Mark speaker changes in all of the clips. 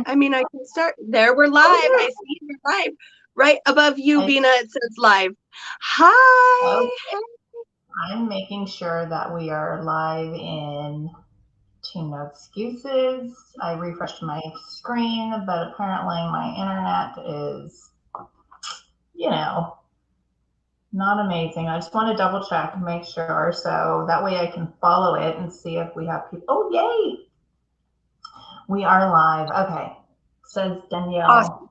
Speaker 1: I mean, I can start. There, we're live. I see you're live. Right above you, Bina, it says live. Hi.
Speaker 2: Okay. I'm making sure that we are live in No Excuses. I refreshed my screen, but apparently my internet is, not amazing. I just want to double check and make sure so that way I can follow it and see if we have people. Oh, yay! We are live. Okay. Says Danielle.
Speaker 1: Awesome.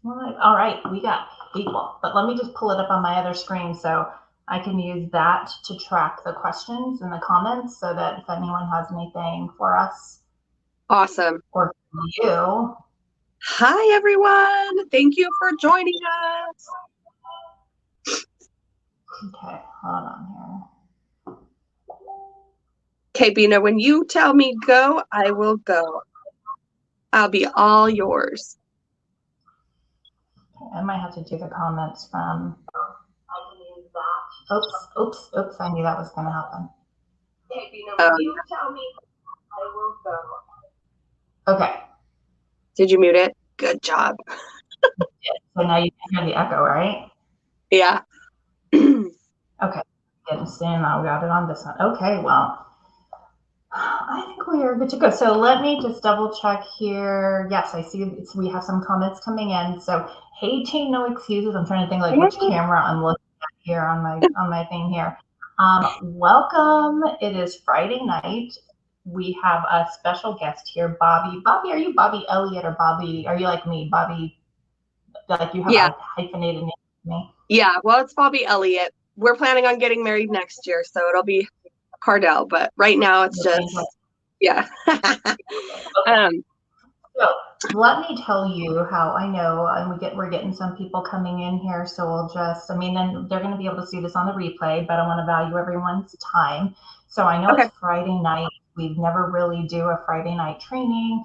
Speaker 2: All right, we got people, but let me just pull it up on my other screen so I can use that to track the questions and the comments so that if anyone has anything for us.
Speaker 1: Awesome.
Speaker 2: Or for you.
Speaker 1: Hi, everyone. Thank you for joining us.
Speaker 2: Okay, hold on here.
Speaker 1: Okay, Bina, when you tell me go, I will go. I'll be all yours.
Speaker 2: Okay, I might have to do the comments from. I can use that. Oops. I knew that was going to happen. Okay, Bina, when you tell me, I will go. Okay.
Speaker 1: Did you mute it? Good job.
Speaker 2: So now you can hear the echo, right?
Speaker 1: Yeah.
Speaker 2: Okay. Getting soon. I got it on this one. Okay, well, I think we are good to go. So let me just double check here. Yes, I see we have some comments coming in. So hey, team, no excuses. I'm trying to think like which camera I'm looking at here on my thing here. Welcome. It is Friday night. We have a special guest here, Bobbie. Bobbie, are you Bobbie Elliott or Bobbie? Are you like me, Bobbie? Like you have a hyphenated name to me?
Speaker 1: Yeah, well, it's Bobbie Elliott. We're planning on getting married next year, so it'll be Cardell. But right now, it's just
Speaker 2: So let me tell you how I know, and we're getting some people coming in here, so we'll just, then they're going to be able to see this on the replay, but I want to value everyone's time. So I know it's Friday night. We've never really do a Friday night training.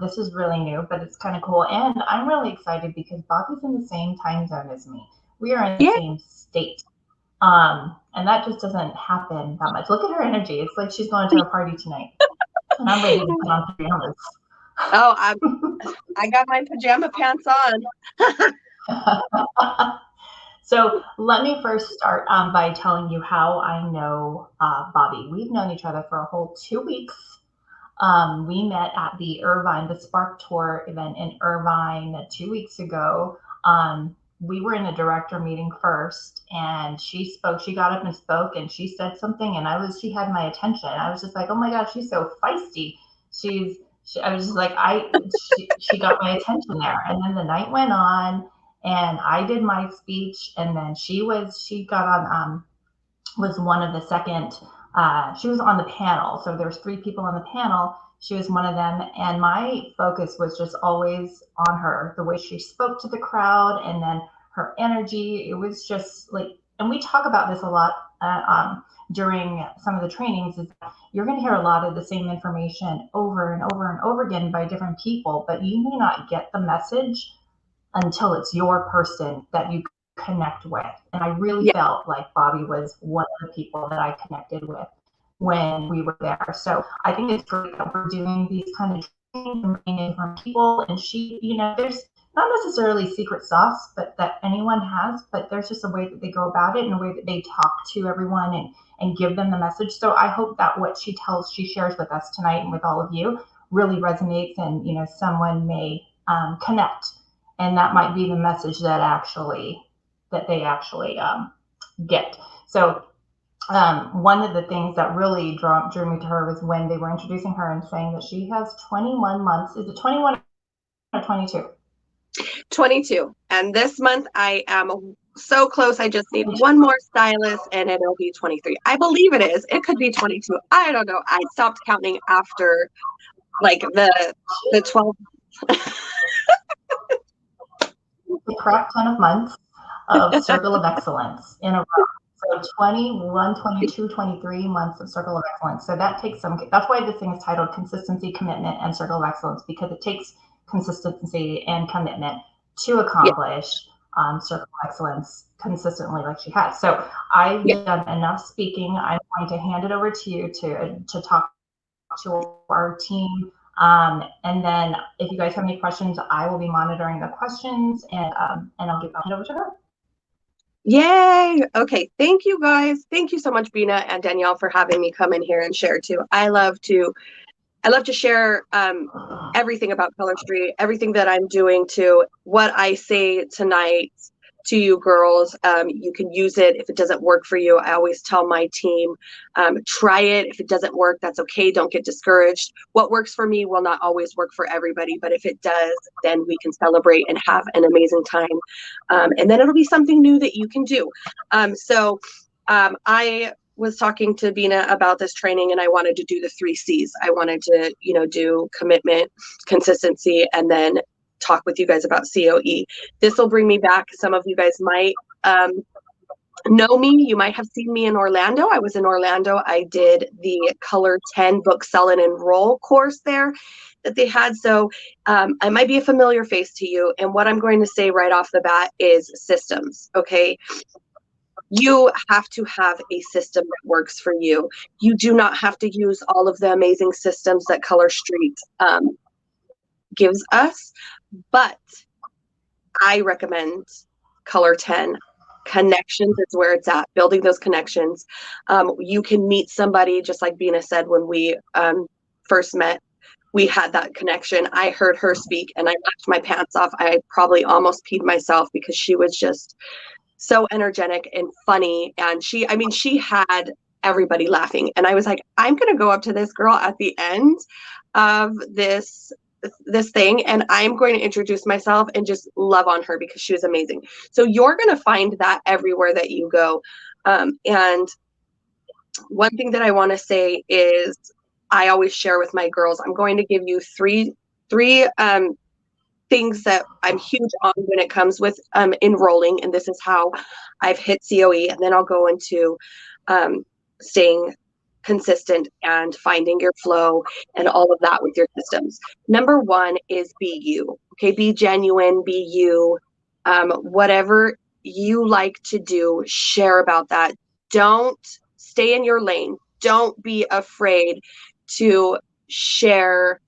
Speaker 2: This is really new, but it's kind of cool. And I'm really excited because Bobbie's in the same time zone as me. We are in the same state. And that just doesn't happen that much. Look at her energy. It's like she's going to a party tonight. And I'm ready to put on pajamas.
Speaker 1: Oh, I got my pajama pants
Speaker 2: on. So let me first start by telling you how I know Bobbie. We've known each other for a whole 2 weeks. We met at the Spark Tour event in Irvine 2 weeks ago. We were in a director meeting first, and she spoke. She got up and spoke, and she said something, and she had my attention. I was just like, oh my God, she's so feisty. I was just like, she got my attention there. And then the night went on, and I did my speech, and then she got on, was one of the second, she was on the panel. So there was 3 people on the panel. She was one of them. And my focus was just always on her, the way she spoke to the crowd, and then her energy. It was just like, and we talk about this a lot during some of the trainings, is you're going to hear a lot of the same information over and over and over again by different people, but you may not get the message until it's your person that you connect with. And I really felt like Bobbie was one of the people that I connected with when we were there. So I think it's great that we're doing these kind of trainings and bringing in from people. And she, there's not necessarily secret sauce, but that anyone has, but there's just a way that they go about it and a way that they talk to everyone and give them the message. So I hope that what she shares with us tonight and with all of you really resonates, and, someone may connect. And that might be the message that they actually get. So one of the things that really drew me to her was when they were introducing her and saying that she has 21 months. Is it 21 or 22?
Speaker 1: 22. And this month I am so close. I just need one more stylist and it'll be 23. I believe it is. It could be 22. I don't know. I stopped counting after like the 12.
Speaker 2: The correct 10 of months of Circle of Excellence in a row. So 21, 22, 23 months of Circle of Excellence. So that takes that's why this thing is titled Consistency, Commitment, and Circle of Excellence, because it takes consistency and commitment to accomplish Circle of Excellence consistently like she has. So I've done enough speaking. I'm going to hand it over to you to talk to our team And then if you guys have any questions, I will be monitoring the questions, and I'll hand over to her.
Speaker 1: Yay! Okay, thank you guys. Thank you so much, Bina and Danielle, for having me come in here and share too. I love to share everything about Color Street, everything that I'm doing to what I say tonight to you girls. You can use it. If it doesn't work for you, I always tell my team, try it. If it doesn't work, that's okay. Don't get discouraged. What works for me will not always work for everybody, but if it does, then we can celebrate and have an amazing time. And then it'll be something new that you can do. I was talking to Bina about this training, and I wanted to do the 3 C's. I wanted to, do commitment, consistency, and then talk with you guys about COE. This will bring me back. Some of you guys might know me. You might have seen me in Orlando. I was in Orlando. I did the Color 10 book, sell and enroll course there that they had. So I might be a familiar face to you. And what I'm going to say right off the bat is systems. Okay. You have to have a system that works for you. You do not have to use all of the amazing systems that Color Street gives us, but I recommend Color 10. Connections is where it's at, building those connections. You can meet somebody, just like Bina said, when we first met, we had that connection. I heard her speak and I laughed my pants off. I probably almost peed myself because she was just so energetic and funny. And she had everybody laughing. And I was like, I'm going to go up to this girl at the end of this thing, and I'm going to introduce myself and just love on her because she was amazing. So you're going to find that everywhere that you go. And one thing that I want to say is I always share with my girls, I'm going to give you three things that I'm huge on when it comes with enrolling, and this is how I've hit COE, and then I'll go into staying consistent and finding your flow and all of that with your systems. Number 1 is be you. Okay, be genuine, be you. Whatever you like to do, share about that. Don't stay in your lane. Don't be afraid to share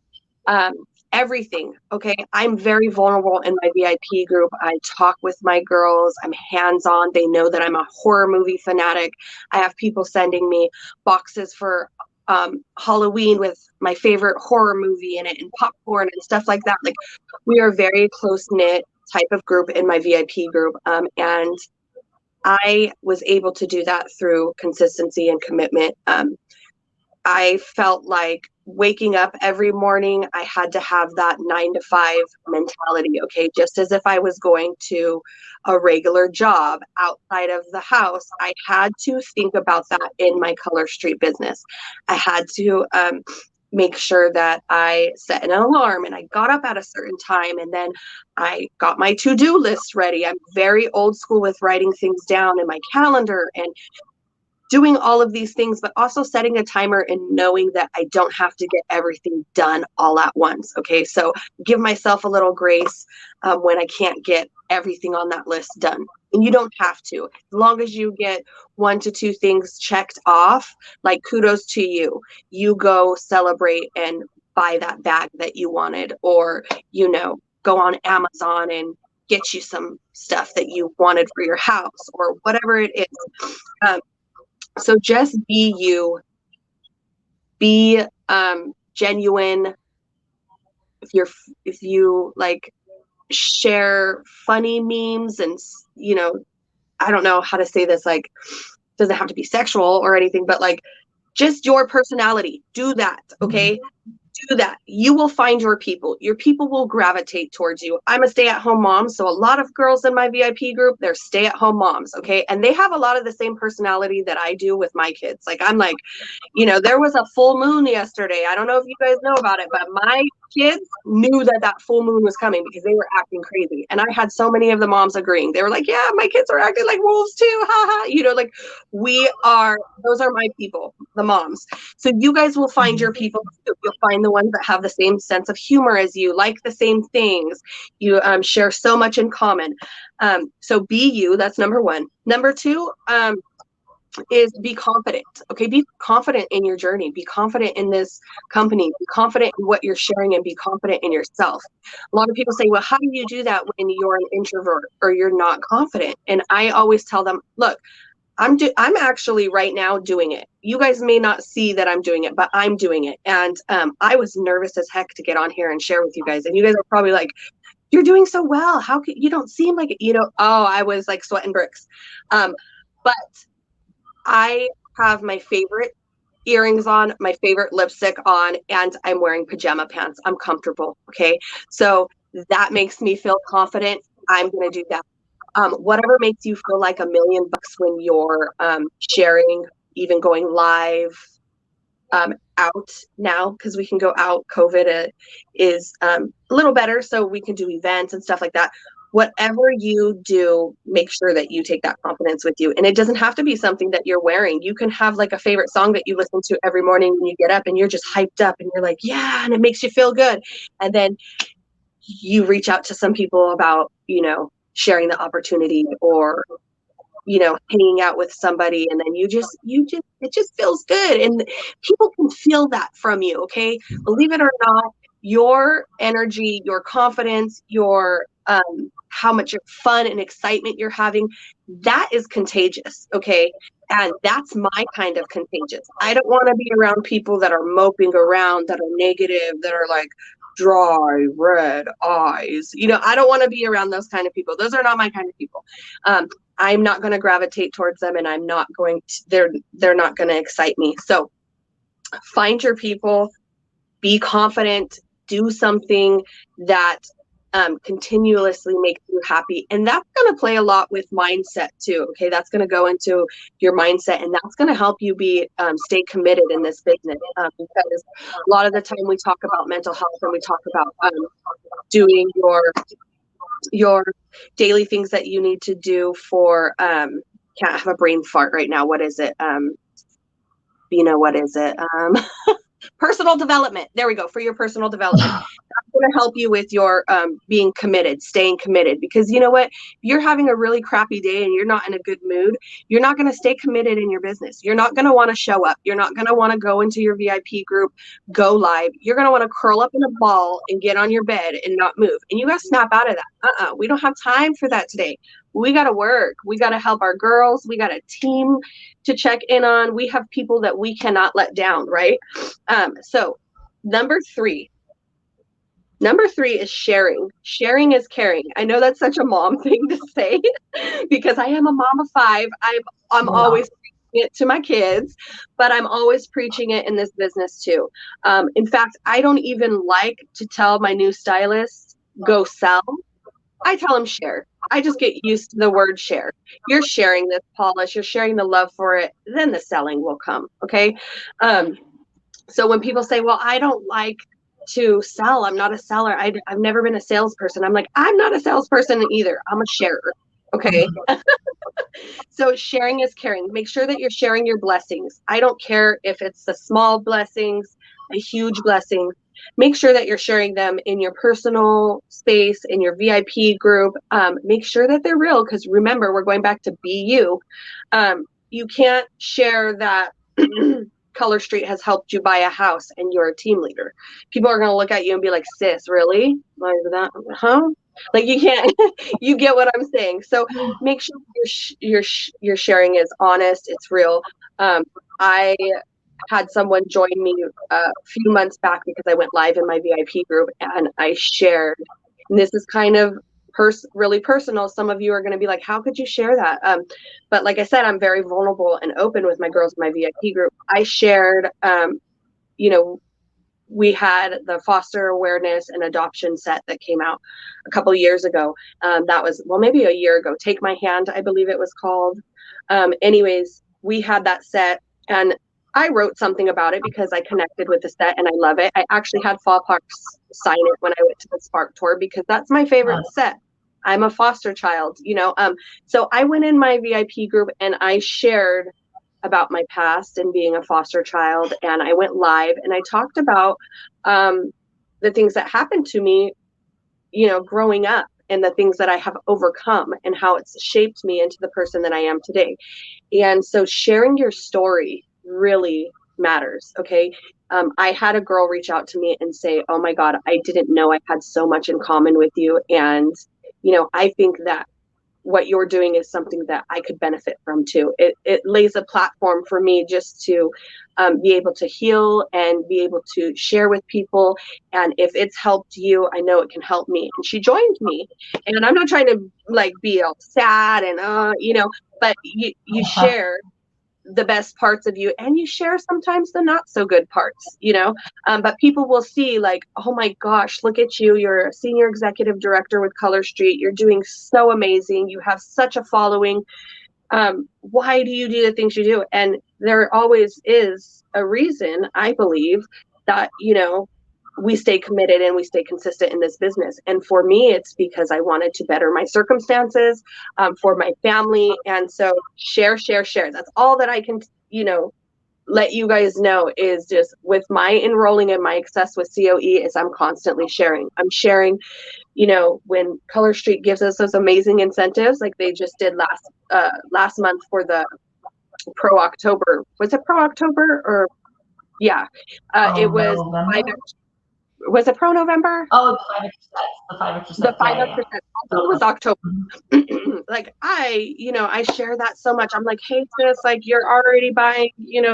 Speaker 1: everything. Okay, I'm very vulnerable in my VIP group. I talk with my girls. I'm hands-on. They know that I'm a horror movie fanatic. I have people sending me boxes for Halloween with my favorite horror movie in it and popcorn and stuff like that. Like, we are a very close-knit type of group in my VIP group, and I was able to do that through consistency and commitment. I felt like waking up every morning, I had to have that 9 to 5 mentality, okay? Just as if I was going to a regular job outside of the house, I had to think about that in my Color Street business. I had to make sure that I set an alarm and I got up at a certain time, and then I got my to-do list ready. I'm very old school with writing things down in my calendar and doing all of these things, but also setting a timer and knowing that I don't have to get everything done all at once. Okay, so give myself a little grace when I can't get everything on that list done. And you don't have to. As long as you get 1 to 2 things checked off, like, kudos to you. You go celebrate and buy that bag that you wanted, or, go on Amazon and get you some stuff that you wanted for your house or whatever it is. So just be you, be genuine. If you like share funny memes and, I don't know how to say this, like, doesn't have to be sexual or anything, but like, just your personality, do that. Okay. Do that. You will find your people. Your people will gravitate towards you. I'm a stay-at-home mom, so a lot of girls in my VIP group, they're stay-at-home moms, okay? And they have a lot of the same personality that I do with my kids. Like, I'm like, there was a full moon yesterday. I don't know if you guys know about it, but my kids knew that full moon was coming because they were acting crazy. And I had so many of the moms agreeing. They were like, yeah, my kids are acting like wolves too. Ha ha. Like, those are my people, the moms. So you guys will find your people. You'll find the ones that have the same sense of humor as you, like the same things. You share so much in common. So be you. That's number 1. Number 2, is be confident. Okay, be confident in your journey, be confident in this company, be confident in what you're sharing, and be confident in yourself. A lot of people say, well, how do you do that when you're an introvert or you're not confident? And I always tell them, look, I'm actually right now doing it. You guys may not see that I'm doing it, but I'm doing it. And I was nervous as heck to get on here and share with you guys. And you guys are probably like, you're doing so well. How could you don't seem like it? Oh, I was like sweating bricks. But I have my favorite earrings on, my favorite lipstick on, and I'm wearing pajama pants. I'm comfortable. Okay. So that makes me feel confident. I'm going to do that. Whatever makes you feel like $1,000,000 when you're sharing, even going live out now, because we can go out. COVID is a little better, so we can do events and stuff like that. Whatever you do, make sure that you take that confidence with you. And it doesn't have to be something that you're wearing. You can have like a favorite song that you listen to every morning when you get up and you're just hyped up and you're like, yeah, and it makes you feel good. And then you reach out to some people about, sharing the opportunity, or hanging out with somebody, and then it just feels good, and people can feel that from you. Okay, believe it or not, your energy, your confidence, your how much fun and excitement you're having, that is contagious. Okay, and that's my kind of contagious. I don't want to be around people that are moping around, that are negative, that are like dry red eyes. I don't want to be around those kind of people. Those are not my kind of people. I'm not going to gravitate towards them, and I'm not going to, they're not going to excite me. So find your people, be confident, do something that continuously makes you happy. And that's going to play a lot with mindset too. Okay. That's going to go into your mindset, and that's going to help you stay committed in this business. Because a lot of the time we talk about mental health, and we talk about doing your daily things that you need to do for can't have a brain fart right now. What is it? What is it? Personal development. There we go. For your personal development. That's going to help you with your being committed, staying committed. Because you know what? If you're having a really crappy day and you're not in a good mood, you're not going to stay committed in your business. You're not going to want to show up. You're not going to want to go into your VIP group, go live. You're going to want to curl up in a ball and get on your bed and not move. And you got to snap out of that. We don't have time for that today. We got to work. We got to help our girls. We got a team to check in on. We have people that we cannot let down, right? So number three is sharing. Sharing is caring. I know that's such a mom thing to say because I am a mom of 5. I'm always preaching it to my kids, but I'm always preaching it in this business too. In fact, I don't even like to tell my new stylists, go sell. I tell them share. I just get used to the word share. You're sharing this polish, you're sharing the love for it, then the selling will come. Okay. So when people say, well, I don't like to sell, I'm not a seller, I've never been a salesperson, I'm like, I'm not a salesperson either. I'm a sharer. Okay. So sharing is caring. Make sure that you're sharing your blessings. I don't care if it's the small blessings, a huge blessing. Make sure that you're sharing them in your personal space, in your VIP group. Make sure that they're real, because remember, we're going back to be you. You can't share that Color Street has helped you buy a house and you're a team leader. People are going to look at you and be like, sis, really? Like that? Huh? Like you can't, you get what I'm saying. So make sure your sharing is honest. It's real. I had someone join me a few months back because I went live in my VIP group and I shared, and this is kind of really personal. Some of you are going to be like, how could you share that? But like I said, I'm very vulnerable and open with my girls in my VIP group. I shared, we had the foster awareness and adoption set that came out a couple years ago. That was, well, maybe a year ago. Take My Hand, I believe it was called. Anyways, we had that set, and I wrote something about it because I connected with the set and I love it. I actually had Fall Parks sign it when I went to the Spark Tour because that's my favorite set. I'm a foster child, so I went in my VIP group and I shared about my past and being a foster child, and I went live and I talked about the things that happened to me, growing up. and the things that I have overcome and how it's shaped me into the person that I am today. And so sharing your story really matters. Okay. I had a girl reach out to me and say, "Oh my God, I didn't know I had so much in common with you. And, I think that what you're doing is something that I could benefit from too." It lays a platform for me just to be able to heal and be able to share with people. And if it's helped you, I know it can help me. And she joined me. And I'm not trying to like be all sad and, but you share the best parts of you, and you share sometimes the not so good parts, but people will see like, "Oh my gosh, look at you, you're a senior executive director with Color Street, you're doing so amazing, you have such a following, why do you do the things you do?" And there always is a reason, I believe, that we stay committed and we stay consistent in this business. And for me, it's because I wanted to better my circumstances, for my family. And so share, share, share. That's all that I can, let you guys know, is just with my enrolling and my success with COE is I'm constantly sharing. I'm sharing, when Color Street gives us those amazing incentives, like they just did last month for the Pro October. Was it Pro October or yeah? It was Was it Pro November?
Speaker 2: Oh, the 5%.
Speaker 1: The 5%. I thought it was October.
Speaker 2: Mm-hmm.
Speaker 1: Like I share that so much. I'm like, "Hey sis, like you're already buying,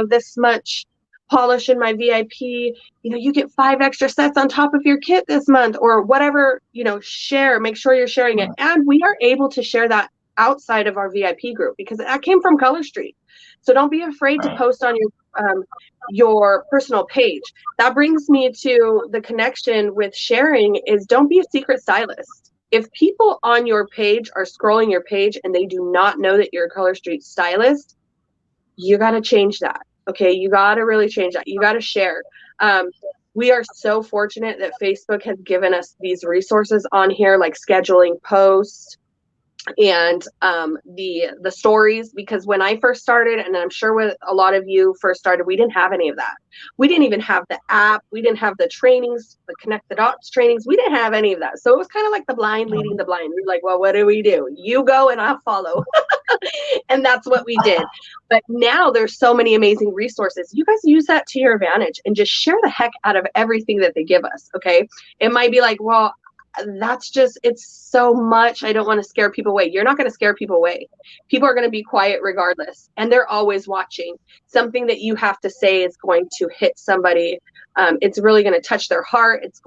Speaker 1: this much polish in my VIP. You get 5 extra sets on top of your kit this month," or whatever, share, make sure you're sharing it. And we are able to share that outside of our VIP group because that came from Color Street. So don't be afraid to post on your personal page. That brings me to the connection with sharing is don't be a secret stylist. If people on your page are scrolling your page and they do not know that you're a Color Street stylist, you got to change that. Okay. You got to really change that. You got to share. We are so fortunate that Facebook has given us these resources on here, like scheduling posts and the stories, because when I first started, and I'm sure with a lot of you first started, we didn't have any of that. We didn't even have the app. We didn't have the trainings, the connect the dots trainings. We didn't have any of that. So it was kind of like the blind leading the blind. We're like, "Well, what do we do? You go and I'll follow." And that's what we did. But now there's so many amazing resources. You guys use that to your advantage and just share the heck out of everything that they give us. Okay. It might be like, "Well, it's so much. I don't want to scare people away." You're not going to scare people away. People are going to be quiet regardless. And they're always watching. Something that you have to say is going to hit somebody. It's really going to touch their heart. It's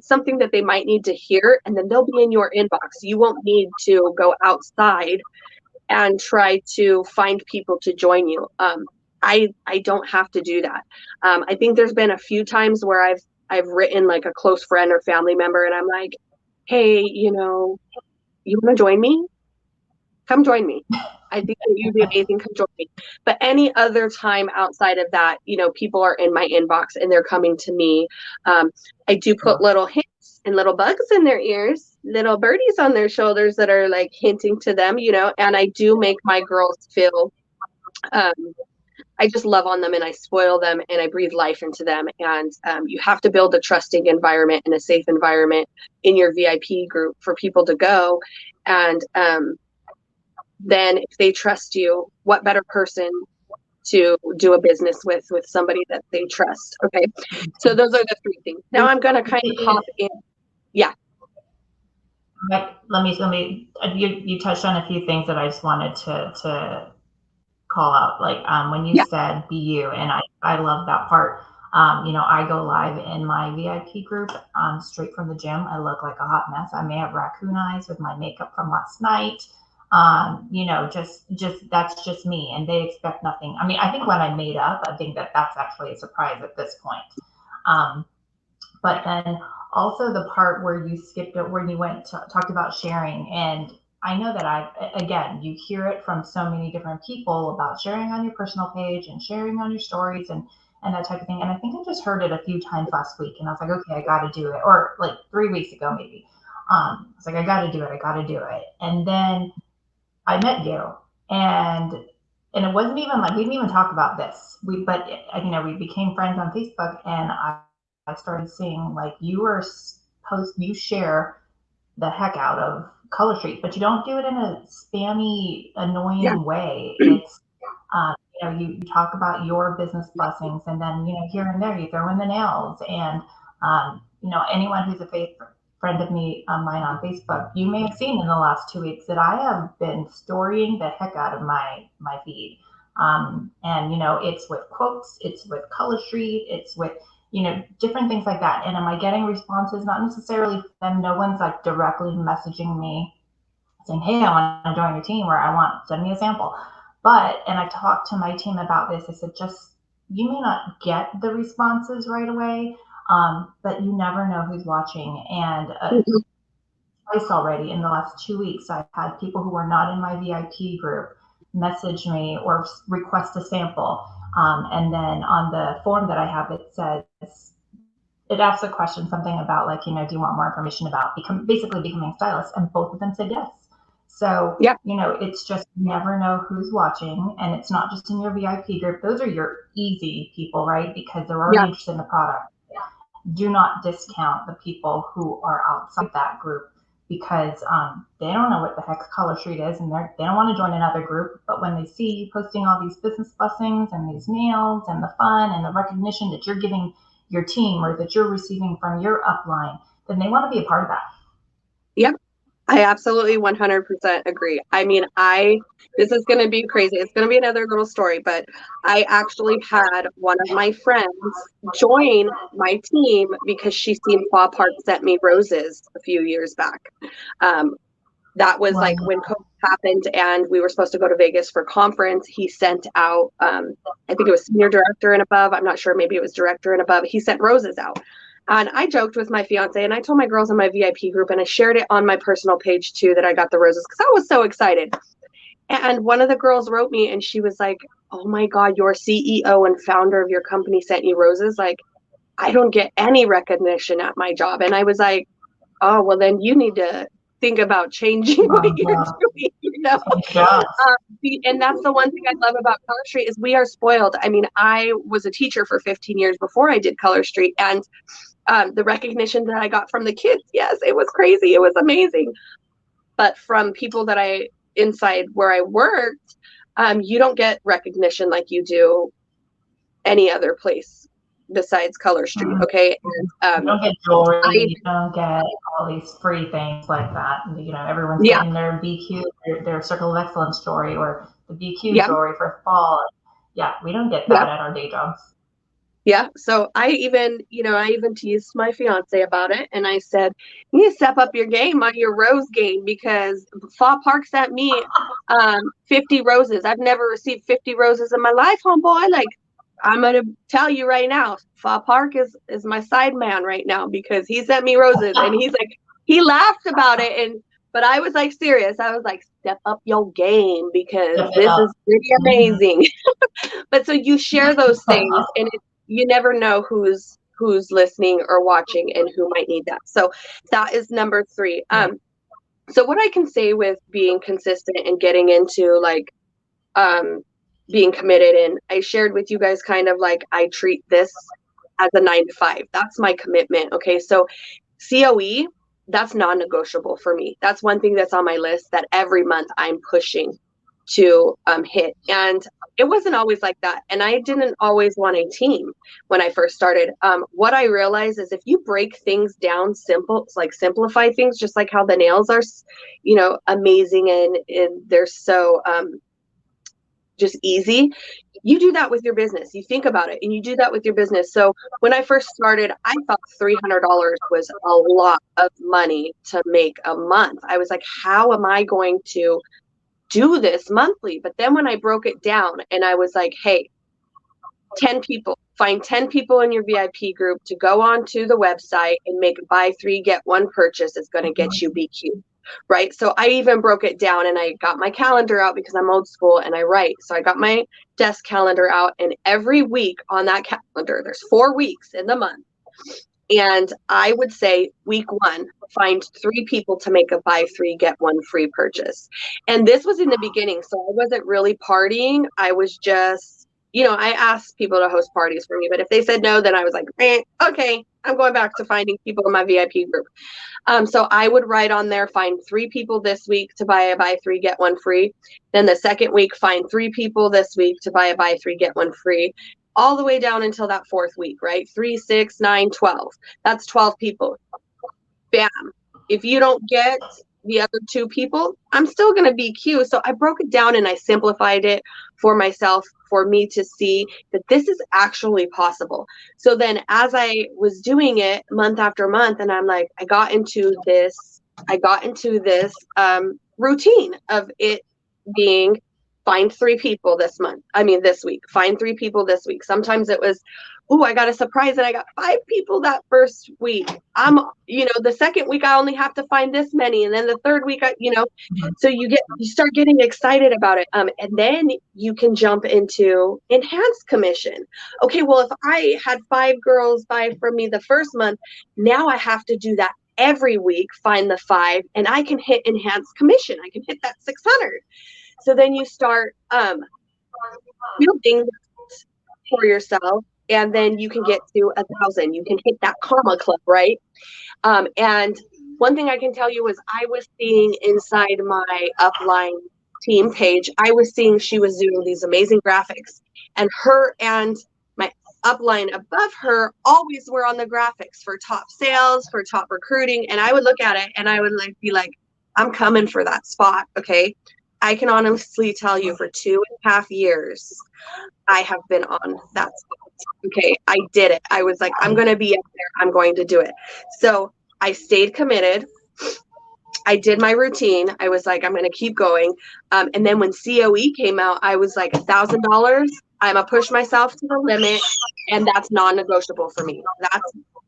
Speaker 1: something that they might need to hear. And then they'll be in your inbox. You won't need to go outside and try to find people to join you. I don't have to do that. I think there's been a few times where I've written like a close friend or family member and I'm like, "Hey, you want to join me? Come join me. I think that you'd be amazing. Come join me." But any other time outside of that, people are in my inbox and they're coming to me. I do put little hints and little bugs in their ears, little birdies on their shoulders that are like hinting to them, and I do make my girls feel, I just love on them and I spoil them and I breathe life into them. And you have to build a trusting environment and a safe environment in your VIP group for people to go. And then if they trust you, what better person to do a business with somebody that they trust. Okay. So those are the 3 things. Now I'm going to kind of hop in. Yeah.
Speaker 2: Let me, you touched on a few things that I just wanted to call out, like when you said be you, and I love that part. I go live in my VIP group straight from the gym. I look like a hot mess. I may have raccoon eyes with my makeup from last night. Just that's just me, and they expect nothing. I mean, I think when I made up, I think that's actually a surprise at this point. But then also the part where you skipped it, where you talked about sharing. And I know that again, you hear it from so many different people about sharing on your personal page and sharing on your stories and that type of thing. And I think I just heard it a few times last week and I was like, okay, I got to do it. Or like 3 weeks ago, maybe. I was like, I got to do it. And then I met you and it wasn't even like, we didn't even talk about this. We became friends on Facebook and I started seeing like you share the heck out of Color Street, but you don't do it in a spammy,
Speaker 1: Yeah.
Speaker 2: annoying way. It's, you talk about your business blessings, and then, here and there you throw in the nails. And, anyone who's a friend of mine on Facebook, you may have seen in the last 2 weeks that I have been storying the heck out of my feed. And, it's with quotes, it's with Color Street, it's with, different things like that. And am I getting responses? Not necessarily them. No one's like directly messaging me saying, hey, I want to join your team, or send me a sample. And I talked to my team about this. I said, you may not get the responses right away, but you never know who's watching. And twice already in the last 2 weeks, I've had people who are not in my VIP group message me or request a sample. And then on the form that I have, it asks a question, something about like, do you want more information about basically becoming a stylist? And both of them said yes. So,
Speaker 1: Yeah.
Speaker 2: It's just, you never know who's watching, and it's not just in your VIP group. Those are your easy people, right? Because they're already interested in the product. Do not discount the people who are outside that group, because they don't know what the heck Color Street is, and they don't want to join another group. But when they see you posting all these business blessings and these nails and the fun and the recognition that you're giving your team or that you're receiving from your upline, then they want to be a part of that.
Speaker 1: Yep. I absolutely 100% agree. I mean, this is going to be crazy. It's going to be another little story, but I actually had one of my friends join my team because she seen Paw Park sent me roses a few years back. That was like when COVID happened and we were supposed to go to Vegas for conference. He sent out, I think it was senior director and above. I'm not sure. Maybe it was director and above. He sent roses out. And I joked with my fiance and I told my girls in my VIP group, and I shared it on my personal page too, that I got the roses because I was so excited. And one of the girls wrote me and she was like, oh my God, your CEO and founder of your company sent you roses. Like, I don't get any recognition at my job. And I was like, oh, well, then you need to think about changing what you're doing, and that's the one thing I love about Color Street is we are spoiled. I mean, I was a teacher for 15 years before I did Color Street, and the recognition that I got from the kids, yes, it was crazy. It was amazing. But from people that inside where I worked, you don't get recognition like you do any other place besides Color Street. Okay.
Speaker 2: And, you don't get jewelry, you don't get all these free things like that. Everyone's getting their BQ, their Circle of Excellence jewelry, or the BQ jewelry for fall. Yeah, we don't get that at our day jobs.
Speaker 1: Yeah. So I even teased my fiance about it, and I said, you need to step up your game on your rose game, because Fall Park sent me 50 roses. I've never received 50 roses in my life, homeboy. Like, I'm going to tell you right now, Fall Park is my side man right now, because he sent me roses, and he's like, he laughed about it. But I was like serious. I was like, step up your game, because this is pretty amazing. But so you share those things, and you never know who's listening or watching and who might need that. So that is number 3. So what I can say with being consistent and getting into like being committed, and I shared with you guys kind of like I treat this as a 9 to 5. That's my commitment. Okay. So COE, that's non-negotiable for me. That's one thing that's on my list that every month I'm pushing to hit. And it wasn't always like that. And I didn't always want a team when I first started. What I realized is if you break things down simplify things, just like how the nails are, amazing and they're so just easy. You do that with your business. You think about it and you do that with your business. So when I first started, I thought $300 was a lot of money to make a month. I was like, how am I going to do this monthly? But then when I broke it down and I was like, hey, 10 people, find 10 people in your VIP group to go onto the website and make buy 3, get 1 purchase is going to get you BQ. Right. So I even broke it down and I got my calendar out because I'm old school and I write. So I got my desk calendar out, and every week on that calendar, there's 4 weeks in the month. And I would say week 1, find 3 people to make a buy 3, get 1 free purchase. And this was in the beginning. So I wasn't really partying. I was just I asked people to host parties for me, but if they said no, then I was like, okay, I'm going back to finding people in my VIP group. So I would write on there, find 3 people this week to buy 3, get 1 free. Then the second week, find 3 people this week to buy 3, get 1 free, all the way down until that 4th week, right? 3, 6, 9, 12. That's 12 people. Bam. If you don't get the other 2 people, I'm still going to BQ. So I broke it down and I simplified it for myself, for me to see that this is actually possible. So then as I was doing it month after month, and I'm like, I got into this routine of it being find 3 people this week, find 3 people this week. Sometimes it was, I got a surprise and I got 5 people that first week. The second week I only have to find this many. And then the third week, so you start getting excited about it. And then you can jump into enhanced commission. Okay, well, if I had 5 girls buy from me the first month, now I have to do that every week, find the 5, and I can hit enhanced commission. I can hit that 600. So then you start building for yourself, and then you can get to 1,000. You can hit that karma club, right? And one thing I can tell you is I was seeing inside my upline team page, I was seeing she was doing these amazing graphics, and her and my upline above her always were on the graphics for top sales, for top recruiting. And I would look at it and I would be like, I'm coming for that spot. Okay. I can honestly tell you for 2.5 years, I have been on that spot. Okay. I did it. I was like, I'm going to be up there. I'm going to do it. So I stayed committed. I did my routine. I was like, I'm going to keep going. And then when COE came out, I was like, $1,000. I'm going to push myself to the limit. And that's non-negotiable for me.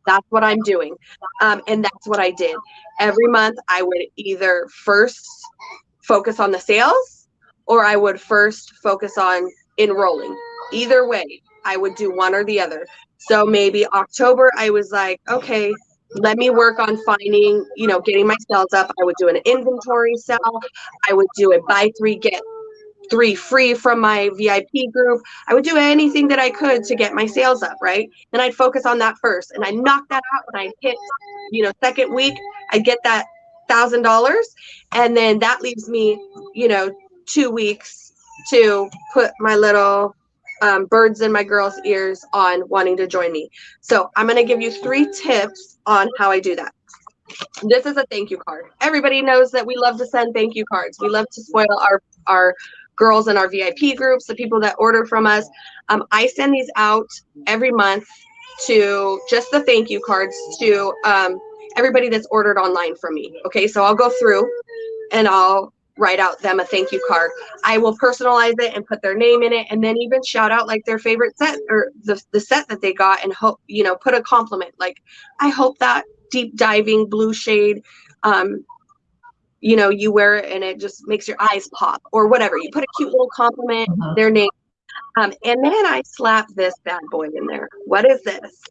Speaker 1: That's what I'm doing. And that's what I did. Every month I would either first focus on the sales, or I would first focus on enrolling. Either way, I would do one or the other. So maybe October, I was like, okay, let me work on finding, getting my sales up. I would do an inventory sell. I would do a buy 3, get 3 free from my VIP group. I would do anything that I could to get my sales up, right? Then I'd focus on that first, and I knock that out, and I'd hit, second week, I'd get that $1,000, and then that leaves me, 2 weeks to put my little birds in my girls' ears on wanting to join me. So I'm going to give you 3 tips on how I do that. This is a thank you card. Everybody knows that we love to send thank you cards. We love to spoil our girls in our VIP groups, the people that order from us. I send these out every month to just the thank you cards to everybody that's ordered online from me. Okay, so I'll go through and I'll write out them a thank you card. I will personalize it and put their name in it, and then even shout out like their favorite set or the set that they got, and hope, put a compliment. Like, I hope that deep diving blue shade, you wear it and it just makes your eyes pop, or whatever. You put a cute little compliment, their name. And then I slap this bad boy in there. What is this?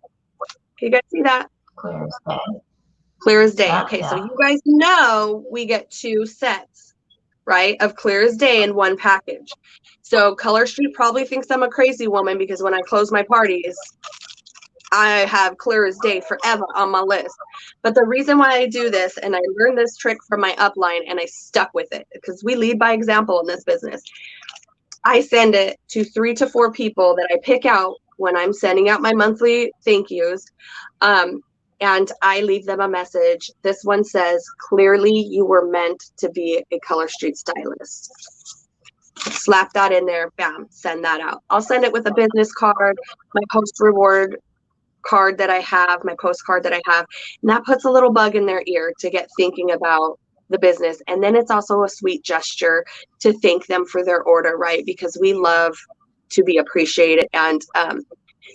Speaker 1: Can you guys see that?
Speaker 2: Clear as day.
Speaker 1: Clear as day. Okay, so you guys know we get 2 sets, right, of Clear as Day in one package. So Color Street probably thinks I'm a crazy woman, because when I close my parties, I have Clear as Day forever on my list. But the reason why I do this, and I learned this trick from my upline and I stuck with it, because we lead by example in this business. I send it to 3 to 4 people that I pick out when I'm sending out my monthly thank yous. And I leave them a message. This one says, clearly you were meant to be a Color Street stylist. Slap that in there, bam, send that out. I'll send it with a business card, my post reward card that I have, my postcard that I have, and that puts a little bug in their ear to get thinking about the business. And then it's also a sweet gesture to thank them for their order, right? Because we love to be appreciated, and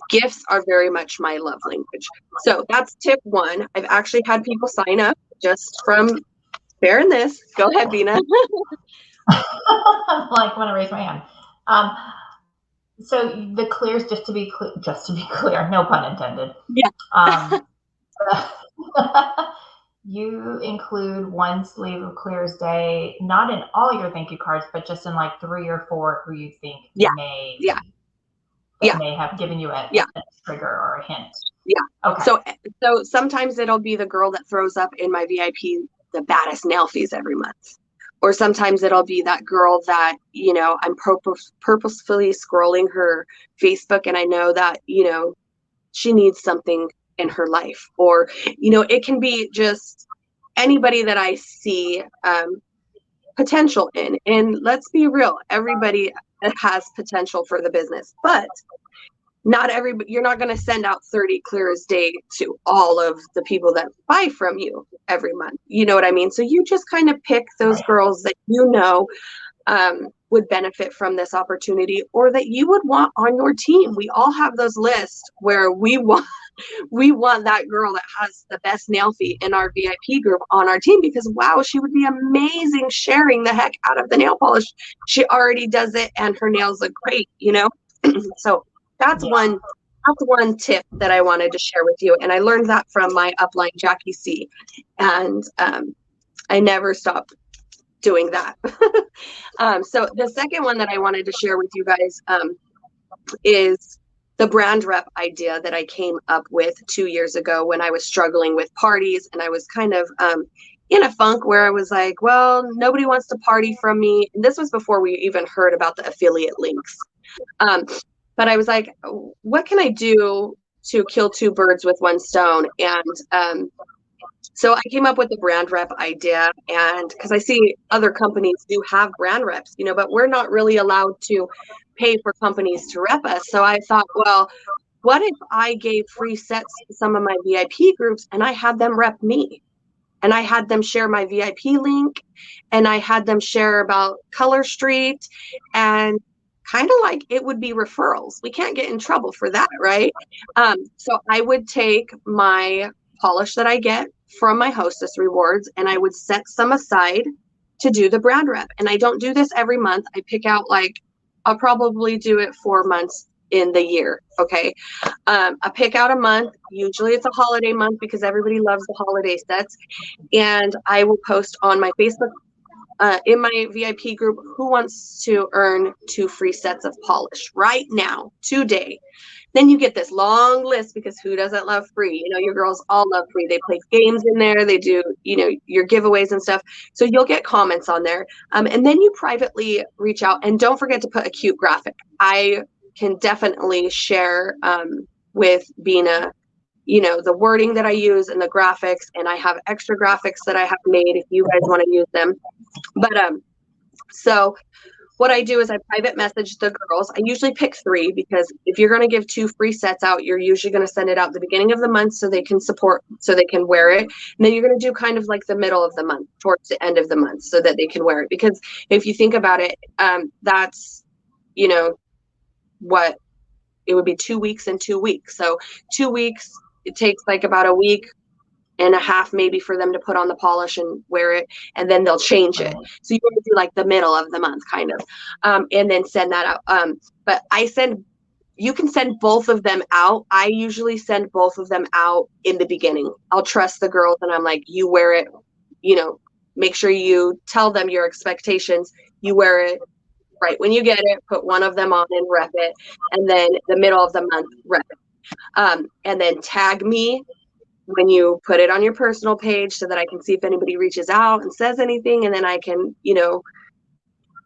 Speaker 1: gifts are very much my love language. So that's tip 1. I've actually had people sign up just from sharing this. Go ahead, Bina.
Speaker 2: I'm like, want to raise my hand. So the clears, just to be clear, no pun intended.
Speaker 1: Yeah.
Speaker 2: You include 1 sleeve of Clear as Day, not in all your thank you cards, but just in like 3 or 4 who you think may.
Speaker 1: Yeah.
Speaker 2: that may have given you a trigger or a hint.
Speaker 1: Yeah.
Speaker 2: Okay.
Speaker 1: So sometimes it'll be the girl that throws up in my VIP the baddest nail fees every month. Or sometimes it'll be that girl that, you know, I'm purposefully scrolling her Facebook and I know that, you know, she needs something in her life. Or, you know, it can be just anybody that I see potential in. And let's be real, everybody has potential for the business, but not everybody, you're not going to send out 30 clear as day to all of the people that buy from you every month. You know what I mean? So you just kind of pick those girls that you know would benefit from this opportunity or that you would want on your team. We all have those lists where we want that girl that has the best nail fee in our VIP group on our team because wow, she would be amazing sharing the heck out of the nail polish. She already does it and her nails look great, you know? So that's one tip that I wanted to share with you. And I learned that from my upline, Jackie C. And I never stopped doing that. So the second one that I wanted to share with you guys is the brand rep idea that I came up with 2 years ago when I was struggling with parties and I was kind of in a funk where I was like, well, nobody wants to party from me. And this was before we even heard about the affiliate links. But I was like, what can I do to kill two birds with one stone? And so I came up with the brand rep idea, and because I see other companies do have brand reps, you know, but we're not really allowed to pay for companies to rep us. So I thought, well, what if I gave free sets to some of my VIP groups and I had them rep me? And I had them share my VIP link and I had them share about Color Street and kind of like it would be referrals. We can't get in trouble for that, right? So I would take my polish that I get from my hostess rewards and I would set some aside to do the brand rep. And I don't do this every month. I pick out like, I'll probably do it 4 months in the year. Okay. I pick out a month. Usually it's a holiday month because everybody loves the holiday sets. And I will post on my Facebook in my VIP group, who wants to earn 2 free sets of polish right now, today? Then you get this long list because who doesn't love free? You know, your girls all love free. They play games in there. They do, you know, your giveaways and stuff. So you'll get comments on there. And then you privately reach out and don't forget to put a cute graphic. I can definitely share with Bina, you know, the wording that I use and the graphics, and I have extra graphics that I have made if you guys want to use them. But so what I do is I private message the girls. I usually pick 3 because if you're going to give 2 free sets out, you're usually going to send it out the beginning of the month so they can support, so they can wear it. And then you're going to do kind of like the middle of the month towards the end of the month so that they can wear it. Because if you think about it, that's, you know, what it would be 2 weeks and 2 weeks. So 2 weeks, it takes like about a week and a half maybe for them to put on the polish and wear it, and then they'll change it. So you want to do like the middle of the month kind of, and then send that out. But you can send both of them out. I usually send both of them out in the beginning. I'll trust the girls and I'm like, you wear it, you know, make sure you tell them your expectations. You wear it right when you get it, put one of them on and rep it. And then the middle of the month, rep it. And then tag me when you put it on your personal page so that I can see if anybody reaches out and says anything, and then I can, you know,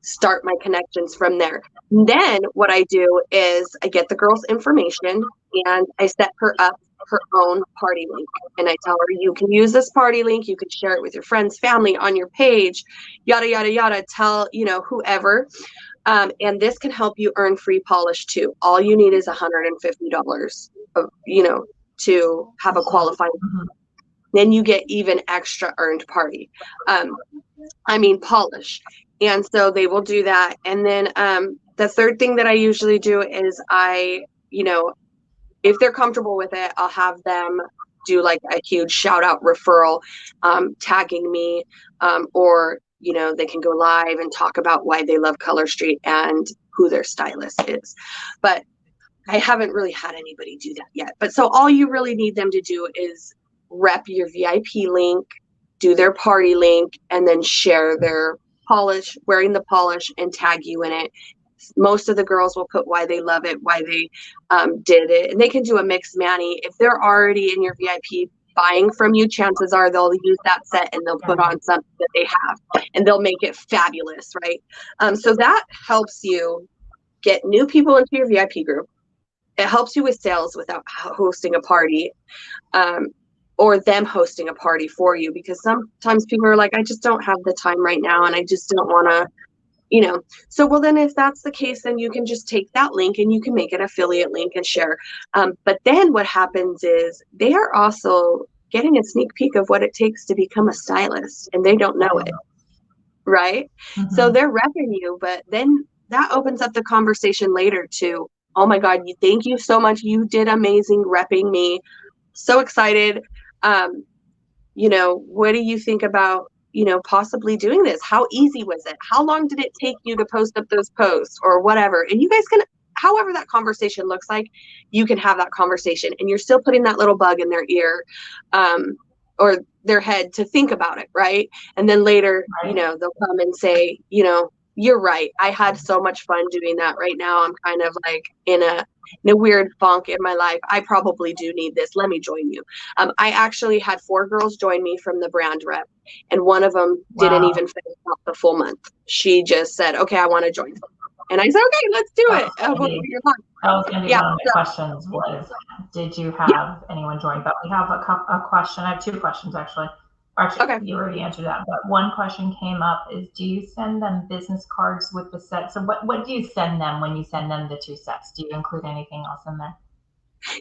Speaker 1: start my connections from there. And then what I do is I get the girl's information and I set her up her own party link. And I tell her, you can use this party link, you can share it with your friends, family, on your page, yada, yada, yada, tell, you know, whoever. And this can help you earn free polish too. All you need is $150, you know, to have a qualifying. Then you get even extra earned polish. And so they will do that. And then the third thing that I usually do is you know, if they're comfortable with it, I'll have them do like a huge shout out referral, tagging me, or, you know, they can go live and talk about why they love Color Street and who their stylist is. But I haven't really had anybody do that yet. But so all you really need them to do is rep your VIP link, do their party link, and then share their polish, wearing the polish, and tag you in it. Most of the girls will put why they love it, why they did it. And they can do a mixed Manny. If they're already in your VIP buying from you, chances are they'll use that set and they'll put on something that they have and they'll make it fabulous, right? So that helps you get new people into your VIP group. It helps you with sales without hosting a party, or them hosting a party for you, because sometimes people are like, I just don't have the time right now and I just don't want to, so well, then if that's the case, then you can just take that link and you can make an affiliate link and share. But then what happens is they are also getting a sneak peek of what it takes to become a stylist, and they don't know it, right? So they're repping you, but then that opens up the conversation later to, oh my God, thank you so much. You did amazing repping me. So excited. What do you think about, possibly doing this? How easy was it? How long did it take you to post up those posts or whatever? And you guys can, however that conversation looks like, you can have that conversation, and you're still putting that little bug in their ear, or their head to think about it. Right. And then later, they'll come and say, you're right. I had so much fun doing that. Right now, I'm kind of like in a weird funk in my life. I probably do need this. Let me join you. I actually had 4 girls join me from the brand rep, and one of them didn't even finish out the full month. She just said, okay, I want to join. And I said, okay, let's do it.
Speaker 2: That was going to be one of my questions was, did you have anyone join? But we have a question. I have 2 questions, actually. Actually, you already answered that, but one question came up is, do you send them business cards with the set? So what do you send them when you send them the 2 sets? Do you include anything else in there?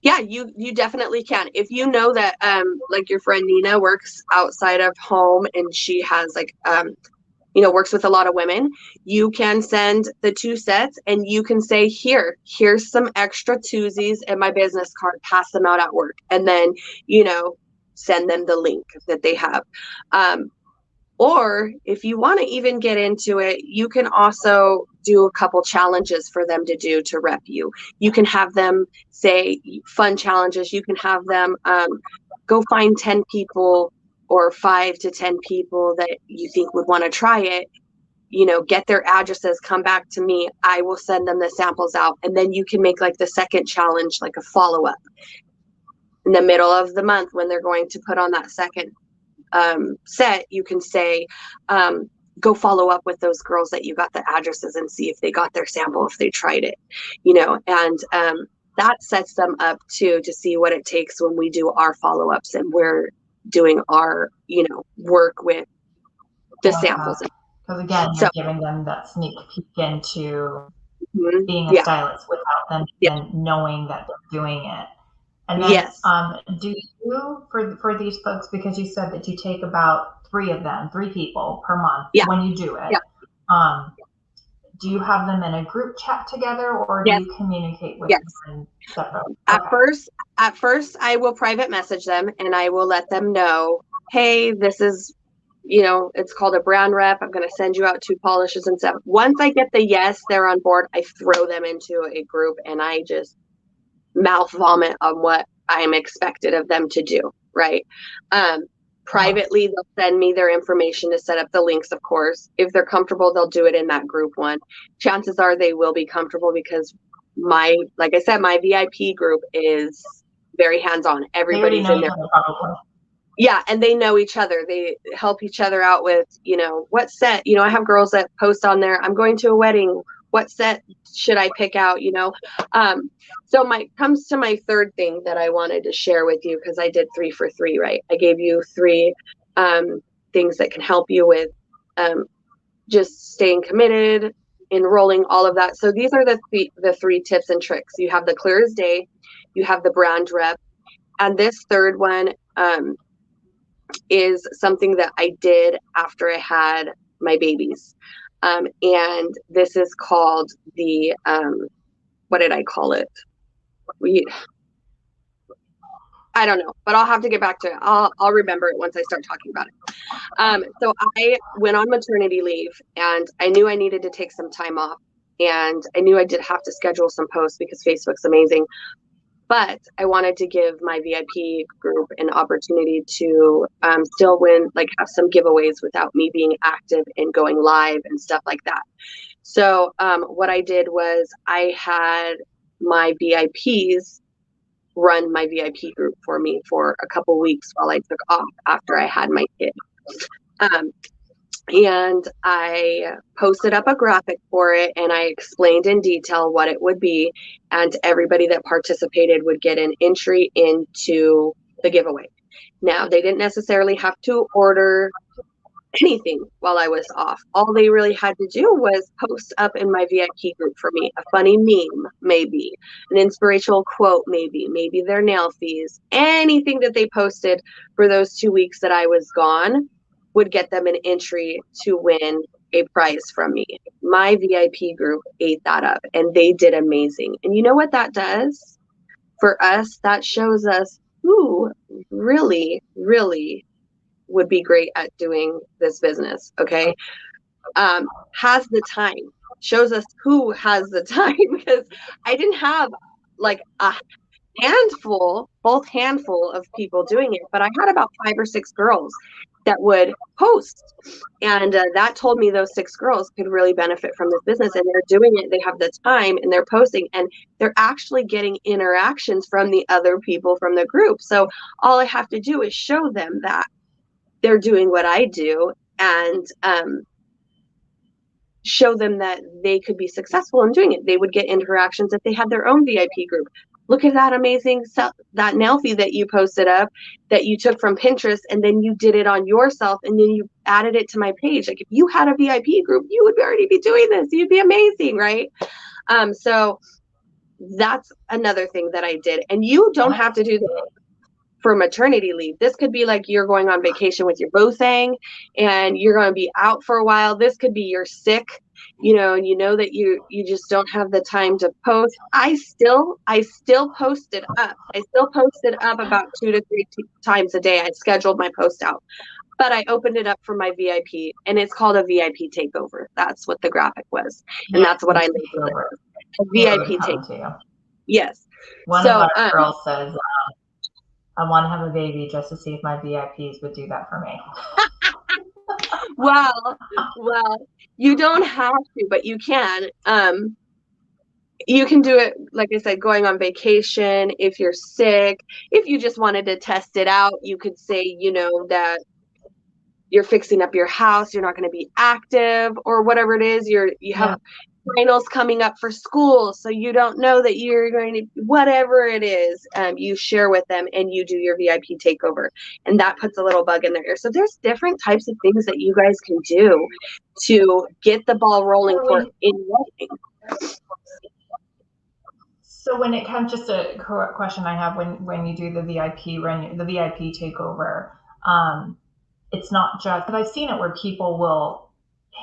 Speaker 1: Yeah, you definitely can. If you know that like your friend Nina works outside of home and she has like works with a lot of women, you can send the 2 sets and you can say, here's some extra twosies in my business card, pass them out at work. And then, send them the link that they have. Or if you want to even get into it, you can also do a couple challenges for them to do to rep you. You can have them say fun challenges. You can have them go find 10 people or 5 to 10 people that you think would want to try it. Get their addresses, come back to me. I will send them the samples out. And then you can make like the second challenge, like a follow-up. In the middle of the month when they're going to put on that second set, you can say, go follow up with those girls that you got the addresses and see if they got their sample, if they tried it, and that sets them up too to see what it takes when we do our follow-ups and we're doing our, work with the samples.
Speaker 2: Because again, you're giving them that sneak peek into being a stylist without them even knowing that they're doing it. And then, do you, for these folks, because you said that you take about 3 people per month when you do it, do you have them in a group chat together, or do you communicate with them separately?
Speaker 1: At first, I will private message them and I will let them know, hey, this is, it's called a brand rep. I'm going to send you out 2 polishes and stuff. Once I get the yes, they're on board, I throw them into a group and I just mouth vomit on what I'm expected of them to do, right? Privately, they'll send me their information to set up the links, of course. If they're comfortable, they'll do it in that group one. Chances are they will be comfortable because like I said, my VIP group is very hands-on. Everybody's in there. Yeah, and they know each other. They help each other out with, what set, I have girls that post on there, I'm going to a wedding, what set should I pick out, So comes to my third thing that I wanted to share with you, because I did 3 for 3, right? I gave you 3 things that can help you with just staying committed, enrolling, all of that. So these are the 3 tips and tricks. You have the clear as day, you have the brand rep, and this third one is something that I did after I had my babies. And this is called the, what did I call it? I don't know, but I'll have to get back to it. I'll remember it once I start talking about it. So I went on maternity leave and I knew I needed to take some time off, and I knew I did have to schedule some posts because Facebook's amazing. But I wanted to give my VIP group an opportunity to still win, like have some giveaways without me being active and going live and stuff like that. So what I did was I had my VIPs run my VIP group for me for a couple weeks while I took off after I had my kid. And I posted up a graphic for it, and I explained in detail what it would be, and everybody that participated would get an entry into the giveaway. Now, they didn't necessarily have to order anything while I was off. All they really had to do was post up in my VIP group for me a funny meme, maybe an inspirational quote, maybe their nail fees. Anything that they posted for those 2 weeks that I was gone would get them an entry to win a prize from me. My VIP group ate that up, and they did amazing. And you know what that does for us? That shows us who really, really would be great at doing this business. Okay. Has the time, shows us who has the time, because I didn't have like a both handful of people doing it, but I had about 5 or 6 girls that would post. And that told me those 6 girls could really benefit from this business, and they're doing it. They have the time and they're posting, and they're actually getting interactions from the other people from the group. So all I have to do is show them that they're doing what I do, and show them that they could be successful in doing it. They would get interactions if they had their own VIP group. Look at that amazing that nail fee that you posted up that you took from Pinterest, and then you did it on yourself, and then you added it to my page. Like, if you had a VIP group, you would already be doing this. You'd be amazing, right? So that's another thing that I did. And you don't have to do that for maternity leave. This could be like you're going on vacation with your boo-thang and you're going to be out for a while. This could be you're sick, and you know that you just don't have the time to post. I still posted up. I still posted up about 2 to 3 times a day. I scheduled my post out, but I opened it up for my VIP, and it's called a VIP takeover. That's what the graphic was, and that's what I labeled it. A VIP takeover. Yes.
Speaker 2: One of our girls says, I want to have a baby just to see if my VIPs would do that for me.
Speaker 1: Well, you don't have to, but you can. You can do it, like I said, going on vacation, if you're sick, if you just wanted to test it out. You could say, that you're fixing up your house, you're not going to be active, or whatever it is. You have finals coming up for school, so you don't know that you're going to, whatever it is, you share with them, and you do your VIP takeover, and that puts a little bug in their ear. So there's different types of things that you guys can do to get the ball rolling for in-wedding.
Speaker 2: So when it comes, just a question I have, when you do the VIP takeover, it's not just, but I've seen it where people will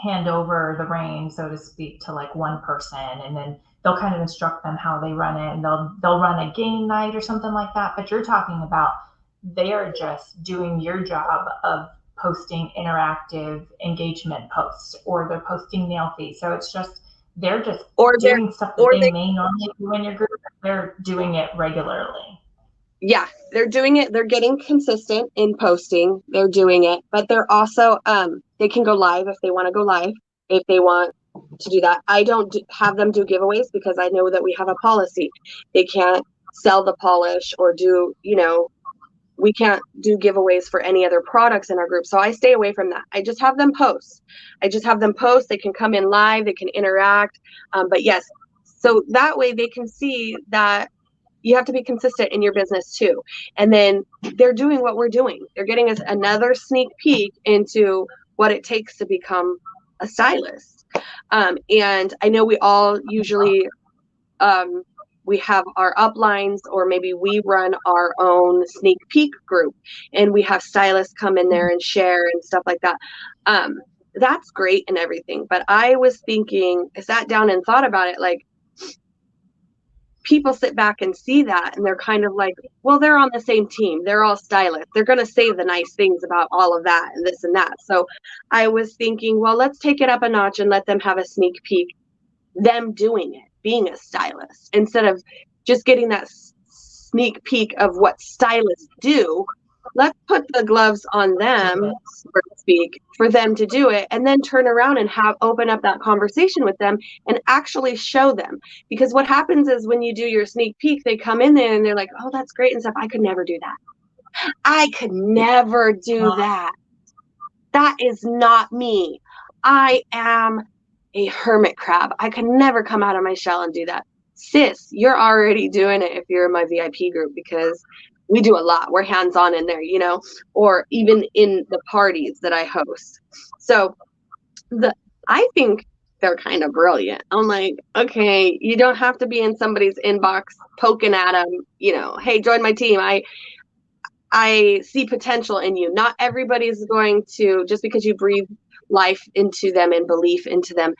Speaker 2: hand over the reins, so to speak, to like one person, and then they'll kind of instruct them how they run it, and they'll run a game night or something like that. But you're talking about they are just doing your job of posting interactive engagement posts, or they're posting nail fees. So it's just they're just doing stuff that they may normally do in your group. They're doing it regularly.
Speaker 1: Yeah, they're doing it. They're getting consistent in posting. They're doing it, but they're also, they can go live if they want to go live, if they want to do that. I don't have them do giveaways, because I know that we have a policy. They can't sell the polish or do, we can't do giveaways for any other products in our group. So I stay away from that. I just have them post. They can come in live, they can interact. But yes, so that way they can see that you have to be consistent in your business too. And then they're doing what we're doing. They're getting us another sneak peek into what it takes to become a stylist. And I know we all usually, we have our uplines, or maybe we run our own sneak peek group, and we have stylists come in there and share and stuff like that. That's great and everything. But I sat down and thought about it, like, people sit back and see that, and they're kind of like, well, they're on the same team. They're all stylists. They're going to say the nice things about all of that and this and that. So I was thinking, well, let's take it up a notch and let them have a sneak peek, them doing it, being a stylist, instead of just getting that sneak peek of what stylists do. let's put the gloves on them, so to speak, for them to do it, and then turn around and open up that conversation with them and actually show them. Because what happens is when you do your sneak peek, they come in there and they're like, oh, that's great and stuff. I could never do that. I could never do that. That is not me. I am a hermit crab. I could never come out of my shell and do that. Sis, you're already doing it if you're in my VIP group, because we do a lot. We're hands-on in there, you know, or even in the parties that I host. So I think they're kind of brilliant. I'm like, okay, you don't have to be in somebody's inbox poking at them, you know, hey, join my team. I see potential in you. Not everybody's going to, just because you breathe life into them and belief into them,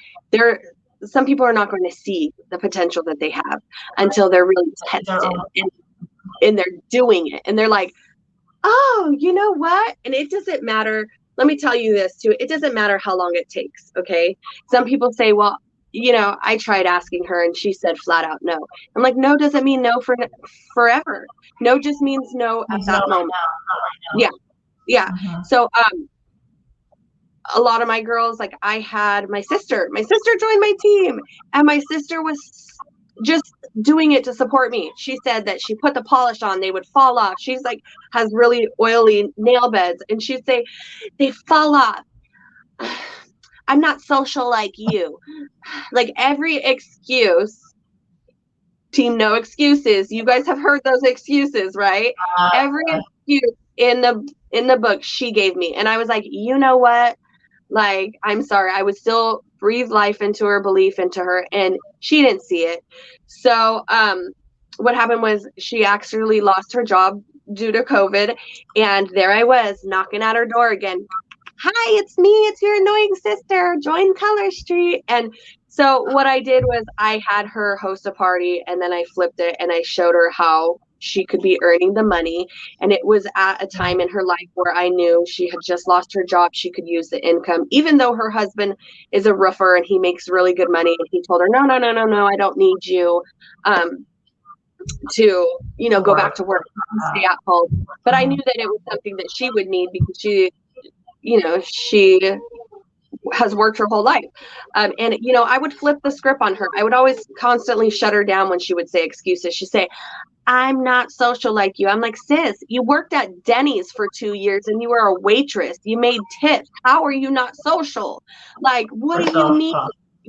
Speaker 1: some people are not going to see the potential that they have until they're really tested and they're doing it. And they're like, oh, you know what? And it doesn't matter. Let me tell you this too. It doesn't matter how long it takes. Okay. Some people say, well, you know, I tried asking her and she said flat out no. I'm like, no doesn't mean no for forever. No just means no at that moment. Yeah. Yeah. So, a lot of my girls, like I had my sister joined my team, and my sister was just doing it to support me. She said that she put the polish on, they would fall off. She's like, has really oily nail beds, and she'd say, they fall off. I'm not social like you. Like every excuse. Team no excuses. You guys have heard those excuses, right? Every excuse in the book she gave me. And I was like, you know what? Like, I'm sorry. I would still breathe life into her, belief into her, and she didn't see it. So what happened was she actually lost her job due to COVID. And there I was knocking at her door again. Hi, it's me. It's your annoying sister. Join Color Street. And so what I did was I had her host a party, and then I flipped it and I showed her how she could be earning the money. And it was at a time in her life where I knew she had just lost her job. She could use the income, even though her husband is a roofer and he makes really good money. And he told her, no, I don't need you to, you know, go back to work, stay at home. But I knew that it was something that she would need because she, you know, she has worked her whole life. And, you know, I would flip the script on her. I would always constantly shut her down when she would say excuses. She'd say, I'm not social like you. I'm like, sis, you worked at Denny's for 2 years and you were a waitress. You made tips. How are you not social? Like, what do you mean?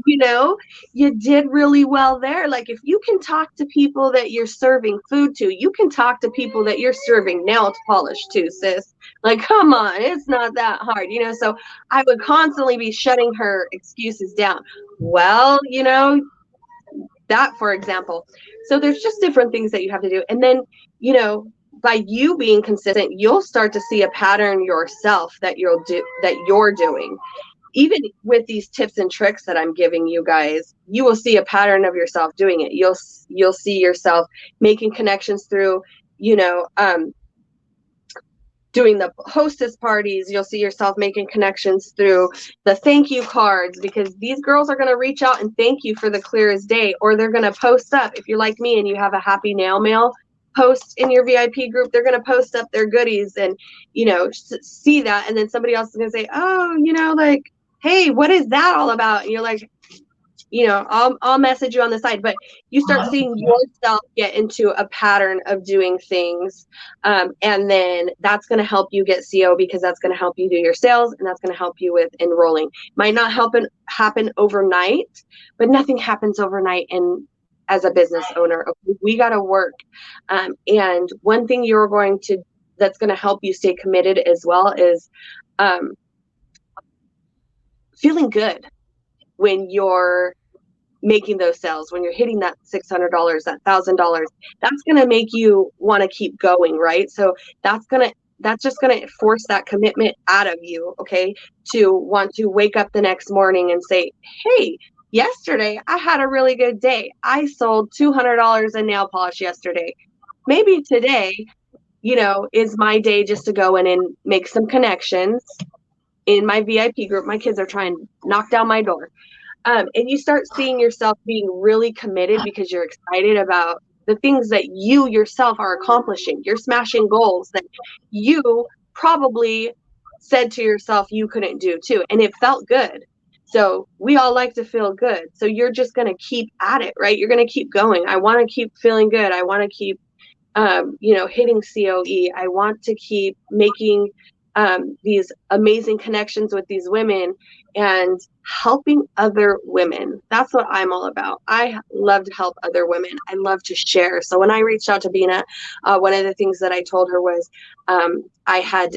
Speaker 1: You know, you did really well there. Like, if you can talk to people that you're serving food to, you can talk to people that you're serving nail polish to, sis. Like, come on, it's not that hard, you know? So I would constantly be shutting her excuses down. Well, you know, that, for example. So there's just different things that you have to do. And then, you know, by you being consistent, you'll start to see a pattern yourself that you're doing. Even with these tips and tricks that I'm giving you guys, you will see a pattern of yourself doing it. You'll see yourself making connections through, you know, doing the hostess parties. You'll see yourself making connections through the thank you cards, because these girls are going to reach out and thank you for the clear as day, or they're going to post up. If you're like me and you have a happy nail mail post in your VIP group, they're going to post up their goodies and, you know, see that. And then somebody else is going to say, oh, you know, like, hey, what is that all about? And you're like, you know, I'll message you on the side. But you start seeing yourself get into a pattern of doing things. And then that's going to help you get CO, because that's going to help you do your sales, and that's going to help you with enrolling. Might not happen overnight, but nothing happens overnight as a business owner. We got to work. And one thing that's going to help you stay committed as well is feeling good when you're making those sales, when you're hitting that $600, that $1,000. That's going to make you want to keep going, right? So that's just going to force that commitment out of you, okay, to want to wake up the next morning and say, hey, yesterday I had a really good day. I sold $200 in nail polish yesterday. Maybe today, you know, is my day just to go in and make some connections. In my VIP group, my kids are trying to knock down my door. And you start seeing yourself being really committed because you're excited about the things that you yourself are accomplishing. You're smashing goals that you probably said to yourself you couldn't do too, and it felt good. So we all like to feel good. So you're just going to keep at it, right? You're going to keep going. I want to keep feeling good. I want to keep, hitting COE. I want to keep making these amazing connections with these women and helping other women. That's what I'm all about. I love to help other women. I love to share. So when I reached out to Bina, one of the things that I told her was I have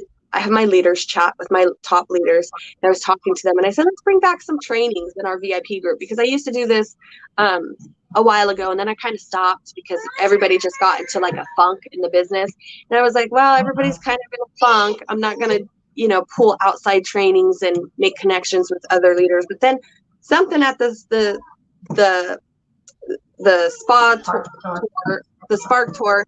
Speaker 1: my leaders chat with my top leaders, and I was talking to them, and I said, let's bring back some trainings in our VIP group, because I used to do this a while ago, and then I kind of stopped because everybody just got into like a funk in the business. And I was like, well, everybody's kind of in a funk. I'm not going to, pull outside trainings and make connections with other leaders. But then something at the spa tour, the Spark tour,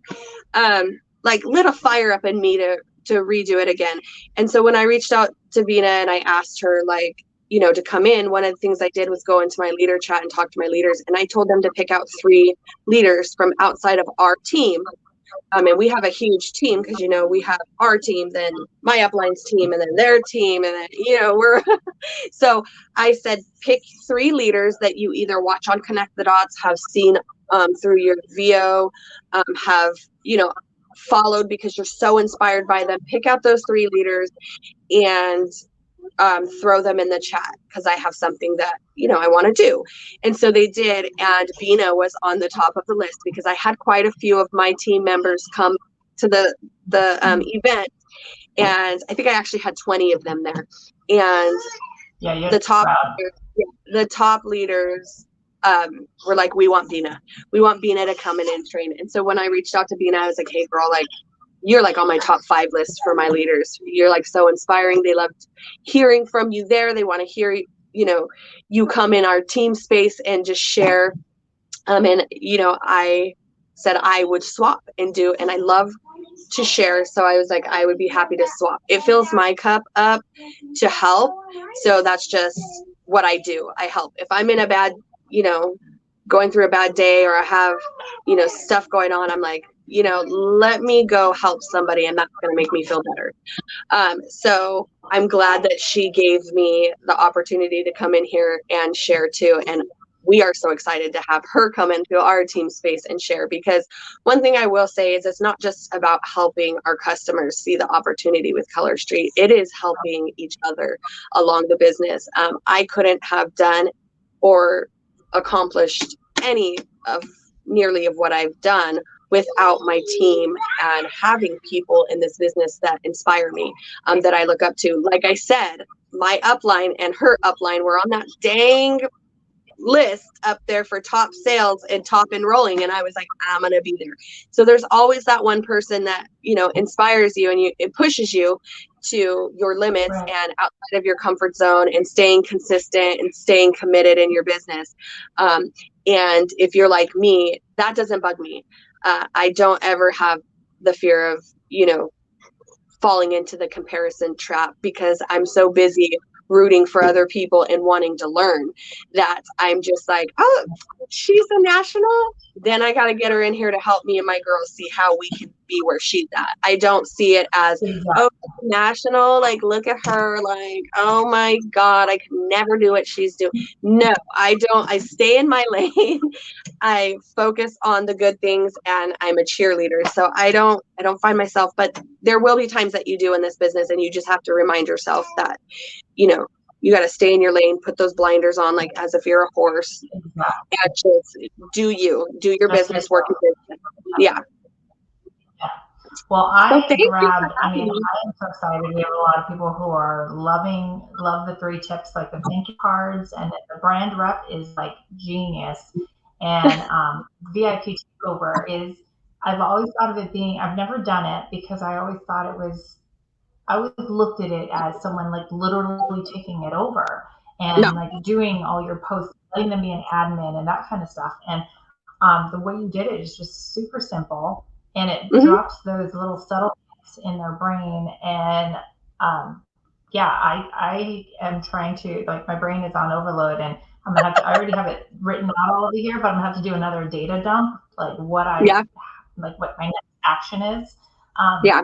Speaker 1: like lit a fire up in me to redo it again. And so when I reached out to Vina and I asked her, like, to come in, one of the things I did was go into my leader chat and talk to my leaders. And I told them to pick out 3 leaders from outside of our team. And we have a huge team because, we have our team, then my upline's team, and then their team. And then, we're, so I said, pick 3 leaders that you either watch on Connect the Dots, have seen through your VO, have, followed because you're so inspired by them. Pick out those 3 leaders and throw them in the chat, because I have something that, I want to do. And so they did. And Bina was on the top of the list because I had quite a few of my team members come to the event. And I think I actually had 20 of them there. And the top leaders were like, we want Bina to come in and train. And so when I reached out to Bina, I was like, hey girl, like, you're like on my top 5 list for my leaders. You're like so inspiring. They loved hearing from you there. They want to hear, you come in our team space and just share. And, I said I would swap and I love to share. So I was like, I would be happy to swap. It fills my cup up to help. So that's just what I do. I help. If I'm in a bad, going through a bad day, or I have, stuff going on, I'm like, let me go help somebody, and that's going to make me feel better. So I'm glad that she gave me the opportunity to come in here and share too. And we are so excited to have her come into our team space and share, because one thing I will say is it's not just about helping our customers see the opportunity with Color Street. It is helping each other along the business. I couldn't have done or accomplished nearly of what I've done without my team and having people in this business that inspire me, that I look up to. Like I said, my upline and her upline were on that dang list up there for top sales and top enrolling, and I was like, I'm gonna be there. So there's always that one person that inspires you, and it pushes you to your limits, right, and outside of your comfort zone, and staying consistent and staying committed in your business. And if you're like me, that doesn't bug me. I don't ever have the fear of falling into the comparison trap, because I'm so busy rooting for other people and wanting to learn that I'm just like, oh, she's a national, then I got to get her in here to help me and my girls see how we can be where she's at. I don't see it as, oh, national, like, look at her, like, oh my God, I can never do what she's doing. No, I don't. I stay in my lane. I focus on the good things, and I'm a cheerleader. So I don't find myself, but there will be times that you do in this business, and you just have to remind yourself that, you got to stay in your lane, put those blinders on, like as if you're a horse, and just do your business, work your business. Yeah.
Speaker 2: Well, I am so excited. We have a lot of people who are love the 3 tips, like the thank you cards, and the brand rep is like genius. And VIP takeover is, I've always thought of it being, I've never done it because I always thought I always looked at it as someone like literally taking it over and like doing all your posts, letting them be an admin and that kind of stuff. And the way you did it is just super simple, and it drops those little subtle things in their brain. And I am trying to, like, my brain is on overload, and I'm gonna have to. I already have it written out all over here, but I'm gonna have to do another data dump, like what
Speaker 1: Yeah.
Speaker 2: like what my next action is.
Speaker 1: Yeah.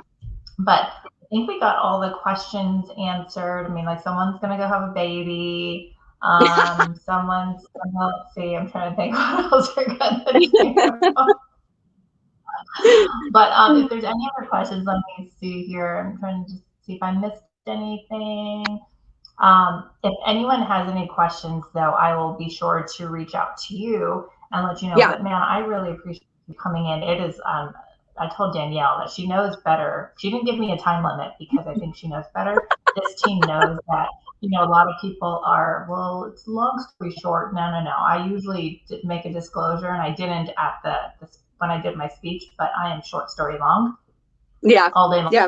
Speaker 2: But I think we got all the questions answered. I mean, like someone's gonna go have a baby. Someone's gonna, let's see. I'm trying to think what else we're gonna do. But if there's any other questions, let me see here. I'm trying to just see if I missed anything. If anyone has any questions, though, I will be sure to reach out to you and let you know.
Speaker 1: Yeah.
Speaker 2: But man, I really appreciate you coming in. It is, I told Danielle that she knows better. She didn't give me a time limit because I think she knows better. This team knows that, a lot of people are, well, it's long story short. No. I usually make a disclosure, and I didn't at when I did my speech, but I am short story long.
Speaker 1: Yeah.
Speaker 2: All day long.
Speaker 1: Yeah.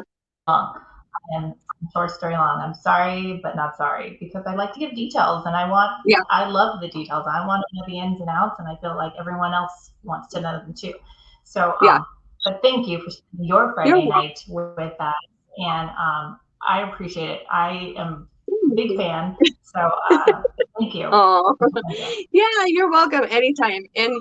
Speaker 2: And short story long, I'm sorry, but not sorry, because I like to give details, and I love the details. I want to know the ins and outs, and I feel like everyone else wants to know them too. So,
Speaker 1: Yeah.
Speaker 2: but thank you for your Friday night with that, and I appreciate it. I am a big fan, so thank you.
Speaker 1: Oh, yeah, you're welcome anytime. And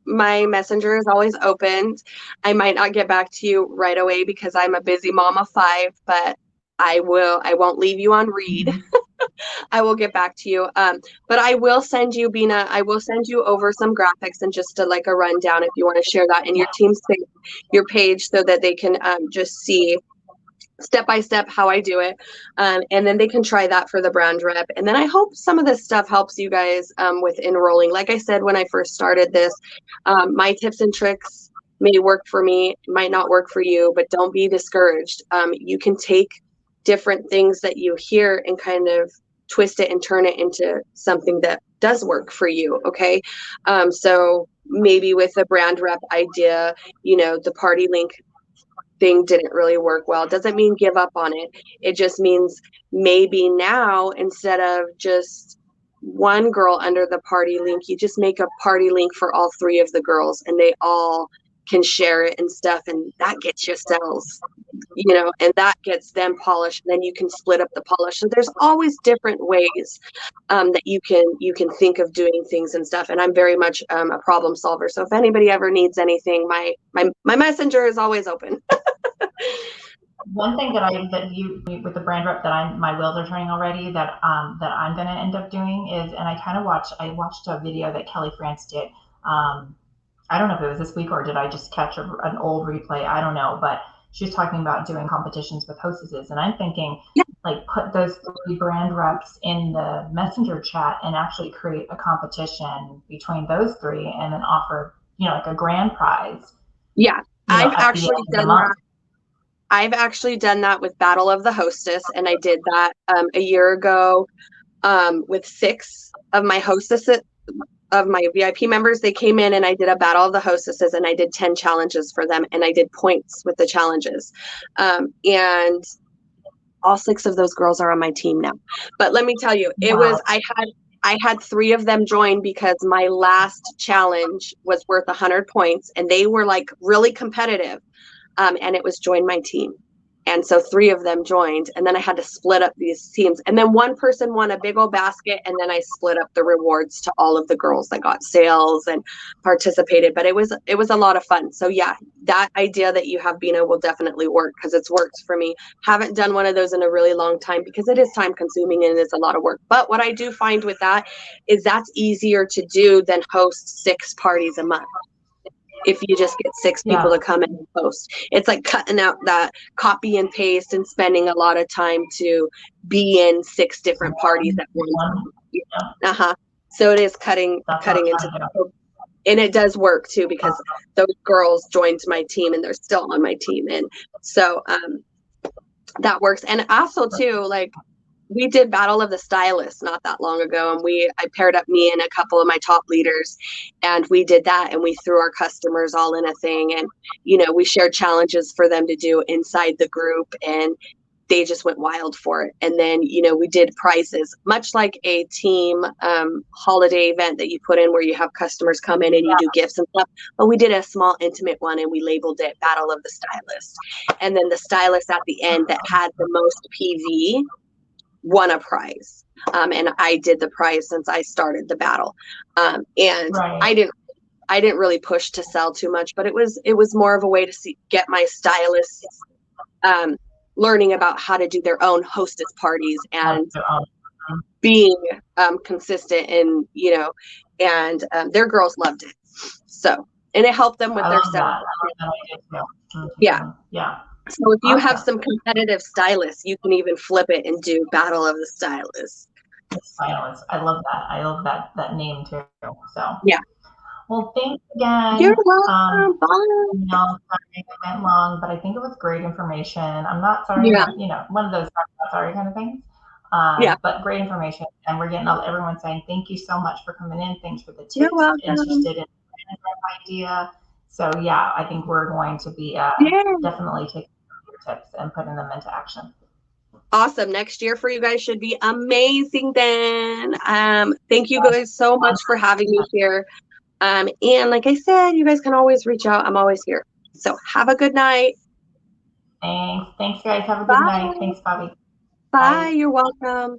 Speaker 1: my messenger is always opened. I might not get back to you right away because I'm a busy mom of 5, but I won't leave you on read. I will get back to you. But I will send you, Bina, I will send you over some graphics and just a rundown if you want to share that in your team's your page so that they can just see step by step how I do it. And then they can try that for the brand rep. And then I hope some of this stuff helps you guys with enrolling. Like I said, when I first started this, my tips and tricks may work for me, might not work for you, but don't be discouraged. You can take different things that you hear and kind of twist it and turn it into something that does work for you. Okay. So maybe with the brand rep idea, the party link thing didn't really work well. Doesn't mean give up on it. It just means maybe now instead of just one girl under the party link, you just make a party link for all 3 of the girls and they all can share it and stuff, and that gets you sales, and that gets them polished. Then you can split up the polish. So there's always different ways that you can think of doing things and stuff. And I'm very much a problem solver. So if anybody ever needs anything, my messenger is always open.
Speaker 2: One thing that you with the brand rep that my wheels are turning already that I'm going to end up doing is, and I watched a video that Kelly France did. I don't know if it was this week or did I just catch an old replay? I don't know, but she was talking about doing competitions with hostesses, and I'm thinking, like, put those 3 brand reps in the messenger chat and actually create a competition between those 3, and then offer, like a grand prize.
Speaker 1: Yeah, I've actually done that. I've actually done that with Battle of the Hostess, and I did that a year ago with 6 of my hostesses. Of my VIP members, they came in and I did a Battle of the Hostesses, and I did 10 challenges for them, and I did points with the challenges. And all 6 of those girls are on my team now. But let me tell you, it was, I had 3 of them join because my last challenge was worth 100 points and they were like really competitive. And it was join my team. And so 3 of them joined, and then I had to split up these teams. And then one person won a big old basket, and then I split up the rewards to all of the girls that got sales and participated. But it was a lot of fun. So yeah, that idea that you have, Bina, will definitely work because it's worked for me. Haven't done one of those in a really long time because it is time consuming and it's a lot of work. But what I do find with that is that's easier to do than host 6 parties a month. If you just get 6 people to come in and post, it's like cutting out that copy and paste and spending a lot of time to be in 6 different parties at one time. So it is cutting into that. And it does work too, because those girls joined my team and they're still on my team. And so that works. And also too, like, we did Battle of the Stylists not that long ago, and I paired up me and a couple of my top leaders, and we did that, and we threw our customers all in a thing, and we shared challenges for them to do inside the group, and they just went wild for it. And then we did prizes, much like a team holiday event that you put in where you have customers come in and you do gifts and stuff, but we did a small intimate one and we labeled it Battle of the Stylist. And then the stylist at the end that had the most PV won a prize. And I did the prize since I started the battle. And
Speaker 2: Right.
Speaker 1: I didn't really push to sell too much, but it was more of a way to get my stylists learning about how to do their own hostess parties and being consistent and, you know, and their girls loved it. So, and it helped them with their selling. Yeah.
Speaker 2: Yeah.
Speaker 1: So if you have some competitive stylists, you can even flip it and do Battle of the Stylists.
Speaker 2: Stylists. I love that. I love that name too. So
Speaker 1: yeah.
Speaker 2: Well, thanks again.
Speaker 1: You're welcome.
Speaker 2: No, sorry it went long, but I think it was great information. I'm not sorry, you know, one of those sorry kind of things. But great information, and we're getting everyone saying thank you so much for coming in. Thanks for the tips.
Speaker 1: You're welcome.
Speaker 2: Interested in the idea. So yeah, I think we're going to be definitely taking your tips and putting them into action.
Speaker 1: Awesome. Next year for you guys should be amazing then. Thank you guys so much for having me here. And like I said, you guys can always reach out. I'm always here. So have a good night.
Speaker 2: Thanks. Thanks, guys. Have a good night. Thanks, Bobbie.
Speaker 1: Bye. You're welcome.